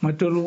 மற்றொரு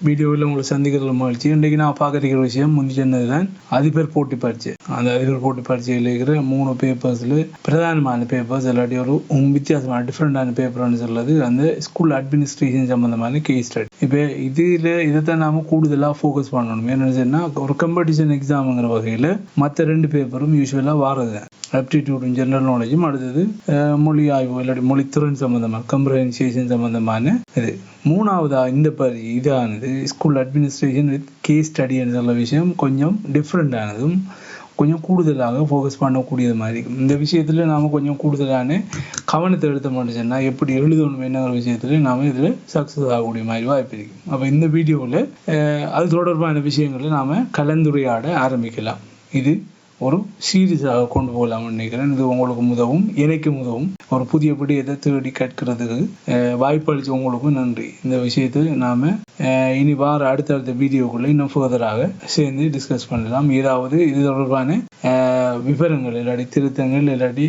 வீடியோவில் உங்களை சந்திக்கிறதுல மகிழ்ச்சி. இன்றைக்கு நான் பார்க்குற விஷயம் முந்தி சொன்னது தான் அதிபர் போட்டி பரீட்சை. அந்த அதிபர் போட்டி பரீட்சையில் இருக்கிற 3 பேப்பர்ஸில் பிரதானமான பேப்பர்ஸ் இல்லாட்டி ஒரு வித்தியாசமான டிஃப்ரெண்டான பேப்பர்னு சொல்கிறது அந்த ஸ்கூல் அட்மினிஸ்ட்ரேஷன் சம்மந்தமான கேஸ் ஸ்டடி. இப்போ இதைத்தான் நாம் கூடுதலாக ஃபோக்கஸ் பண்ணணும். என்னென்னு சொன்னால் ஒரு காம்படிஷன் எக்ஸாமுங்கிற வகையில் மற்ற 2 பேப்பரும் யூஸ்வலாக வாரது தான். ஆப்டிடியூடும் ஜென்ரல் நாலேஜும், அடுத்தது மொழி ஆய்வு இல்லாட்டி மொழித்திறன் சம்மந்தமான கம்ப்ரஹென்சேஷன் சம்மந்தமான இது. மூணாவதாக இந்த இதானது ஸ்கூல் அட்மினிஸ்ட்ரேஷன் வித் கேஸ் ஸ்டடின்னு சொல்ல விஷயம் கொஞ்சம் டிஃப்ரெண்டானதும் கொஞ்சம் கூடுதலாக ஃபோக்கஸ் பண்ணக்கூடியது மாதிரி இருக்கும். இந்த விஷயத்தில் நாம் கொஞ்சம் கூடுதலான கவனத்தை எடுத்த மாட்டோம் சொன்னால் எப்படி எழுதணும் என்னங்கிற விஷயத்தில் நாம் இதில் சக்ஸஸ் ஆகக்கூடிய மாதிரி வாய்ப்பு இருக்கும். அப்போ இந்த வீடியோவில் அது தொடர்பான விஷயங்களை நாம் கலந்துரையாட ஆரம்பிக்கலாம். இது ஒரு சீரியஸாக கொண்டு போகலாம்னு நினைக்கிறேன். இது உங்களுக்கு உதவும், எனக்கு உதவும். ஒரு புதிய விடயத்தை தேடி கற்கிறதுக்கு வாய்ப்பளித்து உங்களுக்கும் நன்றி. இந்த விஷயத்தை நாம் இனி வார அடுத்தடுத்த வீடியோக்குள்ளே இன்னும் ஃபர்தராக சேர்ந்து டிஸ்கஸ் பண்ணலாம். ஏதாவது இது தொடர்பான விவரங்கள் இல்லாட்டி திருத்தங்கள் இல்லாட்டி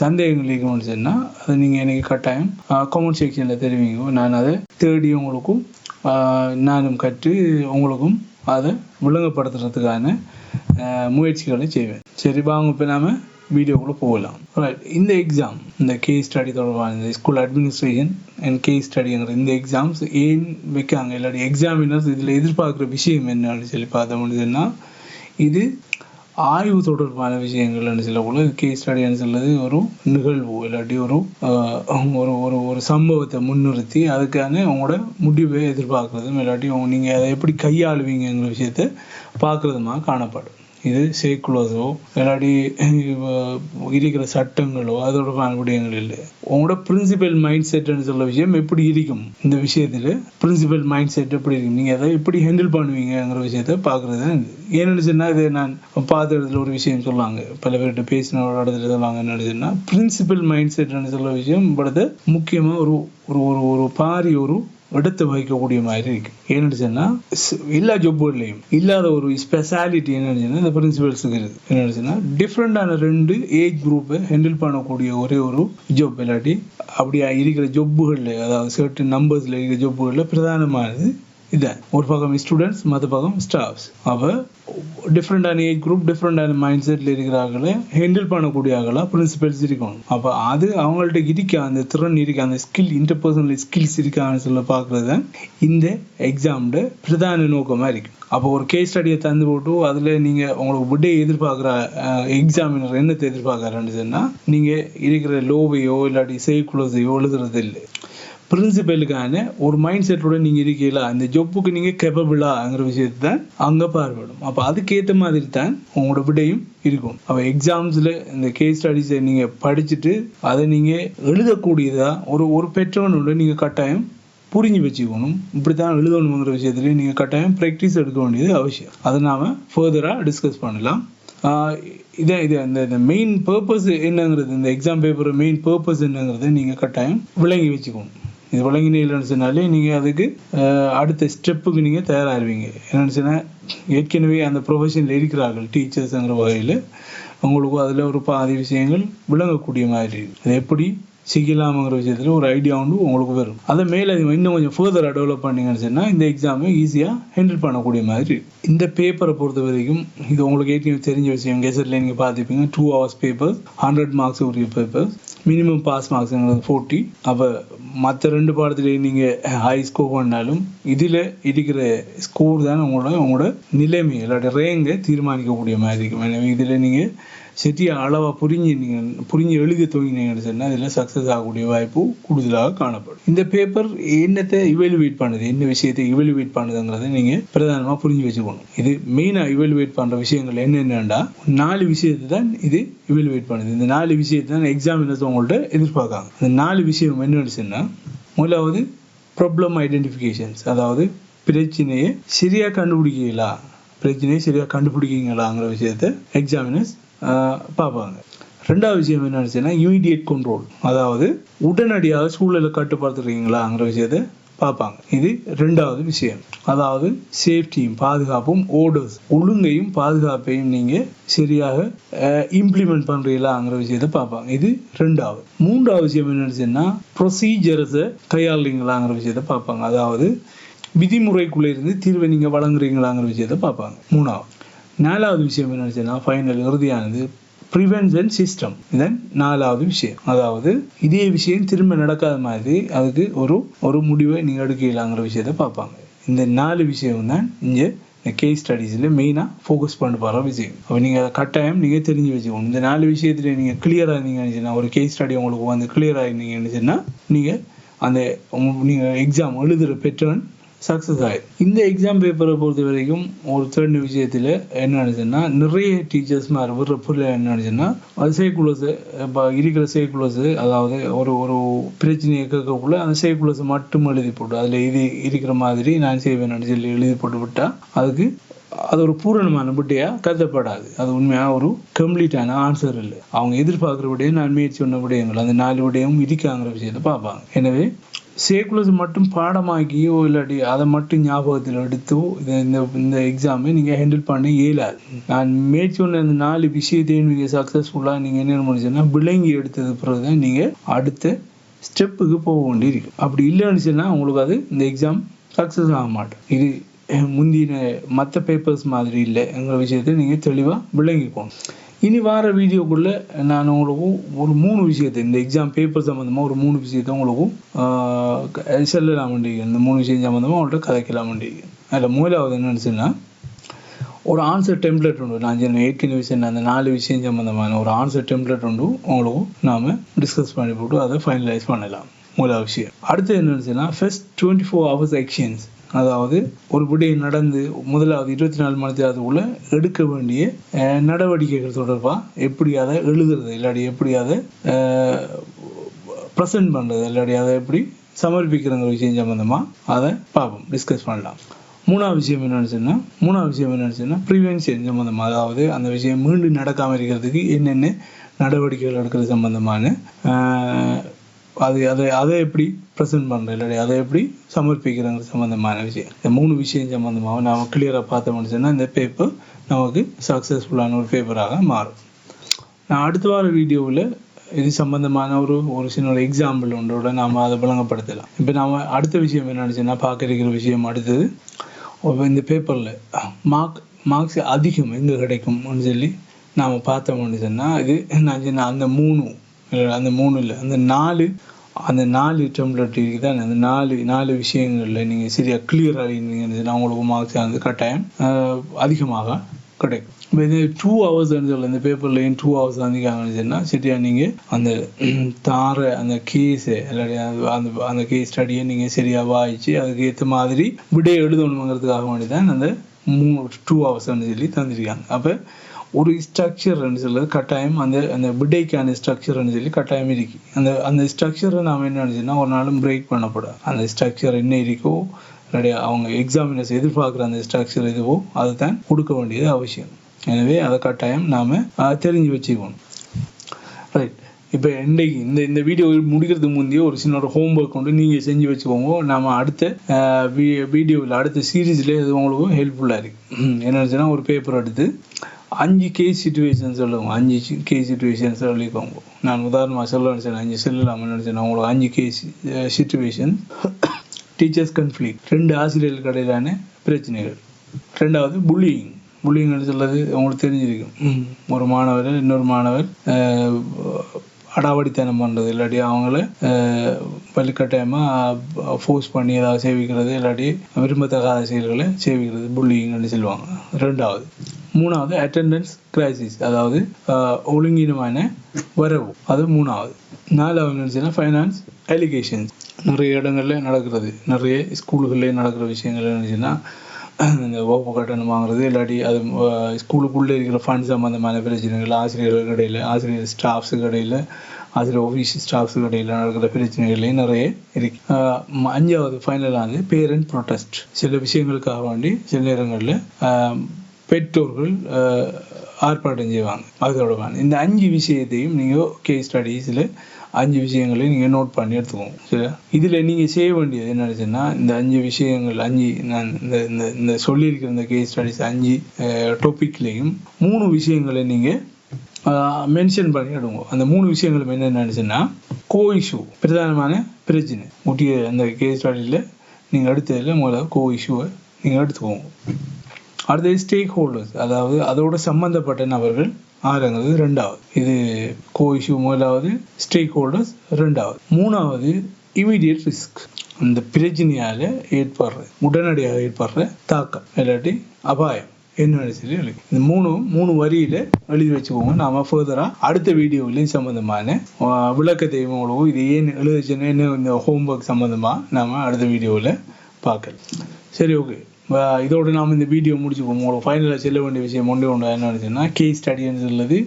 சந்தேகங்கள் இருக்கணும்னு சொன்னால் அதை நீங்கள் எனக்கு கட்டாயம் கமெண்ட் செக்ஷனில் தெரிவிங்க. நான் அதை தேடி உங்களுக்கும் நானும் கற்று உங்களுக்கும் அதை விளங்கப்படுத்துறதுக்கான முயற்சிகளை செய்வேன். சரி, வாங்க இப்போ நாம் வீடியோக்குள்ளே போகலாம். இந்த எக்ஸாம், இந்த கேஸ் ஸ்டடி தொடர்பான ஸ்கூல் அட்மினிஸ்ட்ரேஷன் அண்ட் கேஸ் ஸ்டடிங்கிற இந்த எக்ஸாம்ஸ் ஏன் வைக்காங்க இல்லாட்டி எக்ஸாமினர்ஸ் இதில் எதிர்பார்க்குற விஷயம் என்னன்னு சொல்லி பார்த்தோம்னா, இது ஆய்வு தொடர்பான விஷயங்கள்னு சொல்லக்குள்ள கேஸ் ஸ்டடின்னு சொல்றது ஒரு நிகழ்வு இல்லாட்டி ஒரு சம்பவத்தை முன்னிறுத்தி அதுக்கான உங்களோட முடிவை எதிர்பார்க்குறதும் இல்லாட்டி நீங்கள் அதை எப்படி கையாளுவீங்கிற விஷயத்தை பார்க்குறதுமா காணப்படும். இது சைக்குலர்ஸோ இல்லாட்டி இருக்கிற சட்டங்களோ அதோட விடயங்கள் இல்லை. உங்களோட பிரின்சிபல் மைண்ட் செட்னு சொல்ல விஷயம் எப்படி இருக்கும், இந்த விஷயத்தில் பிரின்சிபல் மைண்ட் செட் எப்படி இருக்கும், நீங்கள் அதை எப்படி ஹேண்டில் பண்ணுவீங்கிற விஷயத்த பார்க்குறது தான். ஏன்னு சொன்னால் இதை நான் பார்த்த இடத்துல ஒரு விஷயம் சொல்லுவாங்க, பல பேர்கிட்ட பேசின ஒரு இடத்துல சொல்லுவாங்க. என்னன்னு சொன்னால் பிரின்சிபல் மைண்ட் செட்னு சொல்ல விஷயம் படுத்த முக்கியமாக ஒரு பாரி ஒரு எடுத்து வைக்கக்கூடிய மாதிரி இருக்கு. என்னன்னு சொன்னால் எல்லா ஜொப்புகள்லையும் இல்லாத ஒரு ஸ்பெஷாலிட்டி என்னன்னு சொன்னால் இந்த பிரின்சிபல்ஸுக்கு இருக்குது. என்னன்னு சொன்னால் டிஃப்ரெண்டான 2 ஏஜ் குரூப்பை ஹேண்டில் பண்ணக்கூடிய ஒரே ஒரு ஜொப் இல்லாட்டி அப்படியா இருக்கிற ஜொப்புகளில், அதாவது சர்டன் நம்பர்ஸில் இருக்கிற ஜொப்புகளில் பிரதானமானது இதான். ஒரு பக்கம் ஸ்டூடெண்ட்ஸ், மற்ற பக்கம் ஸ்டாஃப்ஸ். அப்போ டிஃப்ரெண்டான ஏஜ் குரூப் டிஃப்ரெண்டான மைண்ட் செட்டில் இருக்கிறார்களே ஹேண்டில் பண்ணக்கூடியாங்களா பிரின்சிபல்ஸ் இருக்கணும். அப்போ அது அவங்கள்ட்ட இருக்க அந்த திறன் இருக்க அந்த ஸ்கில், இன்டர்பர்சனல் ஸ்கில்ஸ் இருக்கான்னு சொல்ல பார்க்குறது தான் இந்த எக்ஸாமோட பிரதான நோக்கமாக இருக்குது. அப்போ ஒரு கேஸ் ஸ்டடியை தந்து போட்டு அதில் நீங்கள் உங்களுக்கு விடையை எதிர்பார்க்குற எக்ஸாமினர் என்னத்தை எதிர்பார்க்குறான்னு சொன்னால் நீங்கள் இருக்கிற லோவையோ இல்லாட்டி சைக்குலர்ஸையோ எழுதுறது இல்லை. பிரின்சிபலுக்கான ஒரு மைண்ட் செட்டோட நீங்கள் இருக்கீங்களா, அந்த ஜொப்புக்கு நீங்கள் கேப்பபிளாங்கிற விஷயத்தை தான் அங்கே பார்வையிடும். அப்போ அதுக்கேற்ற மாதிரி தான் உங்களோட விடையும் இருக்கும். அப்போ எக்ஸாம்ஸில் இந்த கேஸ் ஸ்டடிஸை நீங்கள் படிச்சுட்டு அதை நீங்கள் எழுதக்கூடியதாக ஒரு பெற்றவனோட நீங்கள் கட்டாயம் புரிஞ்சு வச்சுக்கணும். இப்படி தான் எழுதணுங்கிற விஷயத்துலேயே நீங்கள் கட்டாயம் ப்ராக்டிஸ் எடுக்க வேண்டியது அவசியம். அதை நாம் ஃபர்தராக டிஸ்கஸ் பண்ணலாம். இந்த மெயின் பர்பஸ் என்னங்கிறது, இந்த எக்ஸாம் பேப்பர் மெயின் பர்பஸ் என்னங்கிறது நீங்கள் கட்டாயம் விளங்கி வச்சுக்கணும். இது விளங்கினீங்கன்னு சொன்னாலே நீங்கள் அதுக்கு அடுத்த ஸ்டெப்புக்கு நீங்கள் தயாராகிடுவீங்க. என்னென்னு சொன்னால் ஏற்கனவே அந்த ப்ரொஃபஷனில் இருக்கிறார்கள் டீச்சர்ஸுங்கிற வகையில் உங்களுக்கும் அதில் ஒரு பாதி விஷயங்கள் விளங்கக்கூடிய மாதிரி அது எப்படி செய்யலாமுங்கிற விஷயத்தில் ஒரு ஐடியா உண்டு உங்களுக்கு வரும். அதை மேலே இன்னும் கொஞ்சம் ஃபர்தராக டெவலப் பண்ணிங்கன்னு சொன்னால் இந்த எக்ஸாமை ஈஸியாக ஹேண்டில் பண்ணக்கூடிய மாதிரி. இந்த பேப்பரை பொறுத்த வரைக்கும் இது உங்களுக்கு ஏற்கனவே தெரிஞ்ச விஷயம். கெசட்டில் நீங்கள் பார்த்துப்பீங்க 2 hours பேப்பர்ஸ், 100 மார்க்ஸ் உரிய பேப்பர்ஸ், மினிமம் பாஸ் மார்க்ஸுங்கிறது 40. அப்போ மற்ற 2 பாடத்துலேயும் நீங்கள் ஹை ஸ்கோர் பண்ணாலும் இதில் இருக்கிற ஸ்கோர் தான் உங்களோட நிலைமை இல்லாட்டி ரேங்கை தீர்மானிக்கக்கூடிய மாதிரி இருக்கும். எனவே இதில் நீங்கள் சரியாக அளவாக புரிஞ்சு எழுத துவங்கினீங்கன்னு சொன்னால் இதில் சக்ஸஸ் ஆகக்கூடிய வாய்ப்பு கூடுதலாக காணப்படும். இந்த பேப்பர் என்னத்தை இவெலுவேட் பண்ணுது, என்ன விஷயத்தை இவெலுவேட் பண்ணுதுங்கிறத நீங்கள் பிரதானமாக புரிஞ்சு வச்சுக்கணும். இது மெயினாக இவெலுவேட் பண்ணுற விஷயங்கள் என்னென்னா 4 விஷயத்தை தான் இது இவெலுவேட் பண்ணுது. இந்த 4 விஷயத்தை தான் எக்ஸாமினர்ஸ் உங்கள்கிட்ட எதிர்பார்க்காங்க. இந்த 4 விஷயம் என்னன்னு சொன்னால், முதலாவது ப்ராப்ளம் ஐடென்டிஃபிகேஷன்ஸ், அதாவது பிரச்சனையை சரியாக கண்டுபிடிக்கீங்களாங்கிற விஷயத்தை எக்ஸாமினர்ஸ் பார்ப்பாங்க. 2வது விஷயம் என்னன்னு சொன்னால் இமீடியட் கண்ட்ரோல், அதாவது உடனடியாக சூழலை கட்டுப்படுத்துறீங்களாங்கிற விஷயத்தை பார்ப்பாங்க. இது 2வது விஷயம். அதாவது சேஃப்டியும் பாதுகாப்பும் ஓர்டர்ஸ் ஒழுங்கையும் பாதுகாப்பையும் நீங்க சரியாக இம்ப்ளிமெண்ட் பண்றீங்களாங்கிற விஷயத்தை பார்ப்பாங்க. இது 2வது. 3வது விஷயம் என்னன்னா ப்ரொசீஜர்ஸை கையாளுறீங்களாங்கிற விஷயத்தை பார்ப்பாங்க. அதாவது விதிமுறைக்குள்ள இருந்து தீர்வை நீங்க வழங்குறீங்களாங்கிற விஷயத்தை பார்ப்பாங்க. 3வது. 4வது விஷயம் என்னன்னா ஃபைனல் இறுதியானது ப்ரிவென்ஷன் சிஸ்டம். இதன் 4வது விஷயம். அதாவது இதே விஷயம் திரும்ப நடக்காத மாதிரி அதுக்கு ஒரு முடிவை நீங்க எடுக்கலாங்கிற விஷயத்தை பார்ப்பாங்க. இந்த 4 விஷயம் தான் இங்க இந்த கேஸ் ஸ்டடீஸ்ல மெயினா ஃபோக்கஸ் பண்ண போற விஷயம். அப்ப நீங்க கட்டாயம் நீங்க தெரிஞ்சு வச்சுக்கணும். இந்த 4 விஷயத்துல நீங்க கிளியரா இருந்தீங்கன்னா ஒரு கேஸ் ஸ்டடி உங்களுக்கு வந்து கிளியரா இருந்தீங்கன்னா நீங்க அந்த நீங்க எக்ஸாம் எழுதுற பேட்டர்ன் சக்ஸஸ் ஆயிடும். இந்த எக்ஸாம் பேப்பரை பொறுத்த வரைக்கும் ஒரு 3 விஷயத்தில் என்ன நினைச்சுன்னா நிறைய டீச்சர்ஸ் மாதிரி விடுற பொருள் என்ன நினைச்சுன்னா அது சைக்குலர்ஸ் இப்போ இருக்கிற சைக்குலர்ஸ் அதாவது ஒரு பிரச்சனையை கேட்கக்குள்ள அந்த சைக்குலர்ஸ் மட்டும் எழுதி போட்டு அதில் இது இருக்கிற மாதிரி நான் செய்வேன் சொல்லி எழுதி போட்டு விட்டா அதுக்கு அது ஒரு பூரணமான விடையா கருதப்படாது. அது உண்மையாக ஒரு கம்ப்ளீட்டான ஆன்சர் இல்லை. அவங்க எதிர்பார்க்குற விடையும் நான் முயற்சி சொன்ன விடயங்கள் அந்த 4 விடயமும் இருக்காங்கிற விஷயத்தை பார்ப்பாங்க. எனவே சேக்குலர்ஸ் மட்டும் பாடமாக்கியோ இல்லாட்டி அதை மட்டும் ஞாபகத்தில் எடுத்தோ இந்த எக்ஸாமை நீங்கள் ஹேண்டில் பண்ண இயலாது. நான் முயற்சி சொன்ன இந்த 4 விஷயத்தையும் நீங்கள் சக்ஸஸ்ஃபுல்லாக நீங்கள் என்ன முடிச்சுன்னா விளங்கி எடுத்தது பிறகு தான் நீங்கள் அடுத்த ஸ்டெப்புக்கு போக வேண்டியிருக்கு. அப்படி இல்லைன்னு சொன்னால் உங்களுக்கு அது இந்த எக்ஸாம் சக்ஸஸ் ஆக மாட்டேன். இது முந்தின மற்ற பேப்பர்ஸ் மாதிரி இல்லைங்கிற விஷயத்தை நீங்கள் தெளிவாக விளங்கிக்கணும். இனி வார வீடியோக்குள்ள நான் உங்களுக்கும் ஒரு 3 விஷயத்தை இந்த எக்ஸாம் பேப்பர் சம்மந்தமாக ஒரு 3 விஷயத்தை உங்களுக்கும் சொல்லலாம். இந்த 3 விஷயம் சம்மந்தமாக உங்கள்கிட்ட கதைக்கலாம். அதில் முதலாவது என்னன்னு சொன்னால் ஒரு ஆன்சர் டெம்ப்ளேட் உண்டு. நான் ஏற்கனவே சொன்ன அந்த 4 விஷயம் சம்மந்தமான ஒரு ஆன்சர் டெம்ப்ளேட் உண்டு உங்களுக்கும் நாம் டிஸ்கஸ் பண்ணி போட்டு அதை ஃபைனலைஸ் பண்ணலாம். முதலாவது விஷயம். அடுத்து என்னன்னு சொன்னால் ஃபர்ஸ்ட் 24 hours ஆக்ஷன்ஸ். அதாவது ஒரு விடயம் நடந்து முதலாவது 24 மணி நேரத்துக்குள்ள எடுக்க வேண்டிய நடவடிக்கைகள் தொடர்பாக எப்படி அதை எழுதுறது இல்லாட்டி எப்படி அதை ப்ரெசென்ட் பண்ணுறது இல்லாட்டி அதை எப்படி சமர்ப்பிக்கிறங்கிற விஷயம் சம்மந்தமாக அதை பார்ப்போம், டிஸ்கஸ் பண்ணலாம். மூணாவது விஷயம் என்னன்னு சொன்னால் ப்ரிவென்ஷன் சம்மந்தமாக. அதாவது அந்த விஷயம் மீண்டும் நடக்காமல் இருக்கிறதுக்கு என்னென்ன நடவடிக்கைகள் எடுக்கிறது சம்மந்தமான அதை எப்படி ப்ரெசென்ட் பண்ணுறது இல்லாட்டி அதை எப்படி சமர்ப்பிக்கிறாங்க சம்மந்தமான விஷயம். இந்த 3 விஷயம் சம்மந்தமாக நாம் கிளியராக பார்த்தோம்னு சொன்னால் இந்த பேப்பர் நமக்கு சக்ஸஸ்ஃபுல்லான ஒரு பேப்பராக மாறும். நான் அடுத்த வார வீடியோவில் இது சம்மந்தமான ஒரு சின்ன எக்ஸாம்பிள் ஒன்றோட நாம் அதை விளங்கப்படுத்தலாம். இப்போ நாம் அடுத்த விஷயம் என்னன்னு சொன்னால் பார்க்க இருக்கிற விஷயம் அடுத்தது இந்த பேப்பரில் மார்க்ஸ் அதிகம் எங்கே கிடைக்கும்னு சொல்லி நாம் பார்த்தோம்னு சொன்னால் இது நான் சொன்ன அந்த 3 இல்லை அந்த 4 டெம்ப்ளேட் இருக்குது தான். அந்த 4 விஷயங்களில் நீங்கள் சரியாக கிளியராக இருந்தீங்கன்னு சொன்னால் உங்களுக்கு மார்க்ஸ் வந்து கட்டாயம் அதிகமாக கிடைக்கும். இப்போ இது 2 hours சொல்ல இந்த பேப்பரில் 2 hours வந்துக்காங்கன்னு சொன்னால் சரியாக நீங்கள் அந்த அந்த கேஸை இல்லாட்டி அந்த கேஸ் ஸ்டடியை நீங்கள் சரியாக வாய்ச்சி அதுக்கு ஏற்ற மாதிரி விடை எழுதணுங்கிறதுக்காக வேண்டி தான் அந்த 2 hours சொல்லி தந்திருக்காங்க. அப்போ ஒரு ஸ்ட்ரக்சர்ன்னு சொல்லுறது கட்டாயம் அந்த விடைக்கான ஸ்ட்ரக்சர்ன்னு சொல்லி கட்டாயம் இருக்கு. அந்த ஸ்ட்ரக்சரை நாம் என்ன நினச்சோன்னா ஒரு நாளும் பிரேக் பண்ணப்படாது. அந்த ஸ்ட்ரக்சர் என்ன இருக்கோ இல்லாட்டி அவங்க எக்ஸாமினர்ஸ் எதிர்பார்க்குற அந்த ஸ்ட்ரக்சர் எதுவோ அதை தான் கொடுக்க வேண்டியது அவசியம். எனவே அதை கட்டாயம் நாம் தெரிஞ்சு வச்சுக்கணும். ரைட். இப்போ இன்றைக்கு இந்த வீடியோ முடிக்கிறதுக்கு முந்தைய ஒரு சின்ன ஹோம்ஒர்க் கொண்டு நீங்கள் செஞ்சு வச்சுக்கோங்க. நம்ம அடுத்த வீடியோவில் அடுத்த சீரீஸில் இது உங்களுக்கு ஹெல்ப்ஃபுல்லாக இருக்குது. என்னன்னு சொன்னால் ஒரு பேப்பர் எடுத்து 5 கேஸ் சிச்சுவேஷன் சொல்லுவோம். 5 கேஸ் சிச்சுவேஷன் சொல்லிக்கோங்க. நான் உதாரணமாக சொல்ல நினச்சேன் 5 சொல்லலாம்னு நினச்சேன். உங்களுக்கு 5 கேஸ் சிச்சுவேஷன். டீச்சர்ஸ் கன்ஃப்ளிக்ட், 2 ஆசிரியர்களுக்கு இடையிலான பிரச்சனைகள். 2வது புல்லிங்னு சொல்றது உங்களுக்கு தெரிஞ்சிருக்கும். ஒரு மாணவர் இன்னொரு மாணவர் அடாவடித்தனம் பண்ணுறது இல்லாட்டி அவங்கள வலுக்கட்டாயமாக ஃபோர்ஸ் பண்ணி ஏதாவது சேவிக்கிறது இல்லாட்டி விரும்பத்தகாத செயல்களை சேவிக்கிறது புல்லிங்னு சொல்லுவாங்க. 2வது. 3வது அட்டெண்டன்ஸ் கிரைசிஸ், அதாவது ஒழுங்கீனமான வரவு, அது 3வது. 4வது ஃபைனான்ஸ் அலிகேஷன்ஸ். நிறைய இடங்களில் நடக்கிறது, நிறைய ஸ்கூல்களில் நடக்கிற விஷயங்கள் என்னச்சுன்னா இந்த வகுப்பு கட்டணம் வாங்குறது இல்லாட்டி அது ஸ்கூலுக்குள்ளே இருக்கிற ஃபண்ட் சம்மந்தமான பிரச்சனைகள், ஆசிரியர்களுக்கு இடையில், ஆசிரியர் ஸ்டாஃப்ஸுக்கு இடையில், ஆசிரியர் ஆஃபீஸ் ஸ்டாஃப்ஸுக்கு இடையில் நடக்கிற பிரச்சனைகள்லையும் நிறைய இருக்கு. 5வது ஃபைனலானது பேரண்ட் ப்ரொட்டஸ்ட். சில விஷயங்களுக்காக வேண்டி சில நேரங்களில் பெற்றோர்கள் ஆர்ப்பாட்டம் செய்வாங்க. அதோட இந்த 5 விஷயத்தையும் நீங்கள் கேஸ் ஸ்டடீஸில் 5 விஷயங்களை நீங்கள் நோட் பண்ணி எடுத்துக்கோங்க. சரி, இதில் நீங்கள் செய்ய வேண்டியது என்னச்சுன்னா, இந்த 5 விஷயங்கள் 5 நான் இந்த சொல்லியிருக்கிற இந்த கேஸ் ஸ்டடிஸ் 5 டாபிக்லேயும் 3 விஷயங்களை நீங்கள் மென்ஷன் பண்ணி எடுங்க. அந்த 3 விஷயங்களும் என்ன நினச்சுன்னா, கோ இஷ்யூ பிரதானமான பிரச்சனை முக்கிய அந்த கேஸ் ஸ்டடியில் நீங்கள் எடுத்ததில் முதல்ல கோ இஷ்யூவை நீங்கள் எடுத்துக்கோங்க. அடுத்தது ஸ்டேக் ஹோல்டர்ஸ், அதாவது அதோட சம்மந்தப்பட்ட நபர்கள் ஆறுங்கிறது 2வது. இது கோ இஷ்யூ முதலாவது, ஸ்டேக் ஹோல்டர்ஸ் 2வது. 3வது இமீடியட் ரிஸ்க், அந்த பிரச்சனையால் ஏற்படுற உடனடியாக ஏற்படுற தாக்கம் இல்லாட்டி அபாயம் என்ன சொல்லி எழுதி. இந்த மூணு வரியில எழுதி வச்சுக்கோங்க. நாம ஃபர்தரா அடுத்த வீடியோவிலையும் சம்பந்தமான விளக்கத்தையும் உங்களுக்கு இது ஏன் எழுதிச்சுன்னு என்ன இந்த ஹோம்ஒர்க் சம்பந்தமா நாம அடுத்த வீடியோவில் பார்க்கலாம். சரி, ஓகே. இதோட நாம் இந்த வீடியோ முடிச்சுக்கோம். உங்களுக்கு ஃபைனலாக செல்ல வேண்டிய விஷயம் ஒன்றே என்ன நினச்சுன்னா, கேஸ் ஸ்டடின்னு சொல்லுது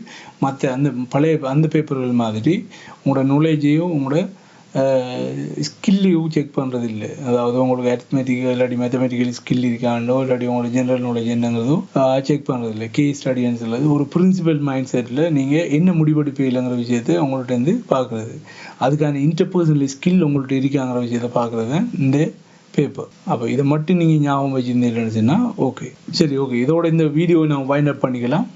மற்ற அந்த பழைய அந்த பேப்பர்கள் மாதிரி உங்களோட நாலேஜையும் உங்களோட ஸ்கில்லையும் செக் பண்ணுறது இல்லை. அதாவது உங்களுக்கு அரித்மெட்டிக்கல் இல்லாட்டி மேத்தமெட்டிக்கல் ஸ்கில் இருக்காண்டோ இல்லாட்டி உங்களோட ஜென்ரல் நாலேஜ் என்னங்கிறதும் செக் பண்ணுறது இல்லை. கேஸ் ஸ்டடின்னு சொல்லுது ஒரு பிரின்சிபல் மைண்ட் செட்டில் நீங்கள் என்ன முடிவெடுப்பு இல்லைங்கிற விஷயத்தை உங்கள்கிட்ட இருந்து பார்க்குறது, அதுக்கான இன்டர்பர்சனல் ஸ்கில் உங்கள்கிட்ட இருக்காங்கிற விஷயத்தை பார்க்குறது இந்த பேப்பர். அப்போ இதை மட்டும் நீங்கள் ஞாபகம் வச்சுருந்தீங்கன்னு ஓகே. சரி, ஓகே. இதோட இந்த வீடியோவை நம்ம வைண்ட் அப் பண்ணிக்கலாம்.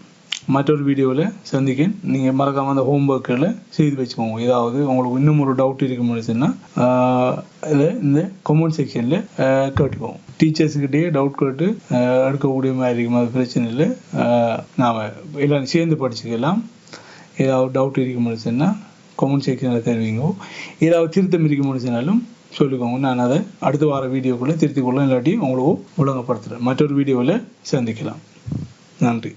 மற்றொரு வீடியோவில் சந்திக்கேன். நீங்கள் மறக்காமல் அந்த ஹோம்ஒர்க்கில் செய்து வச்சுக்கோங்க. ஏதாவது உங்களுக்கு இன்னும் ஒரு டவுட் இருக்குன்னு சொன்னால் இதில் இந்த கமெண்ட் செக்ஷனில் கேட்டுக்கோங்க. டீச்சர்ஸுக்கிட்டே டவுட் கேட்டு எடுக்கக்கூடிய மாதிரி இருக்கும், அது பிரச்சனை இல்லை. நாம் எல்லோரும் சேர்ந்து படிச்சுக்கலாம். ஏதாவது டவுட் இருக்குன்னு சொன்னால் கமெண்ட் செக்ஷனில் தருவீங்க. ஏதாவது திருத்தம் இருக்குன்னு சொன்னாலும் சொல்லிக்கோங்க. நான் அதை அடுத்த வார வீடியோக்குள்ளே திருத்திக்கொள்ள இல்லாட்டி உங்களுக்கு ஒழுங்கப்படுத்துகிறேன். மற்றொரு வீடியோவில் சந்திக்கலாம். நன்றி.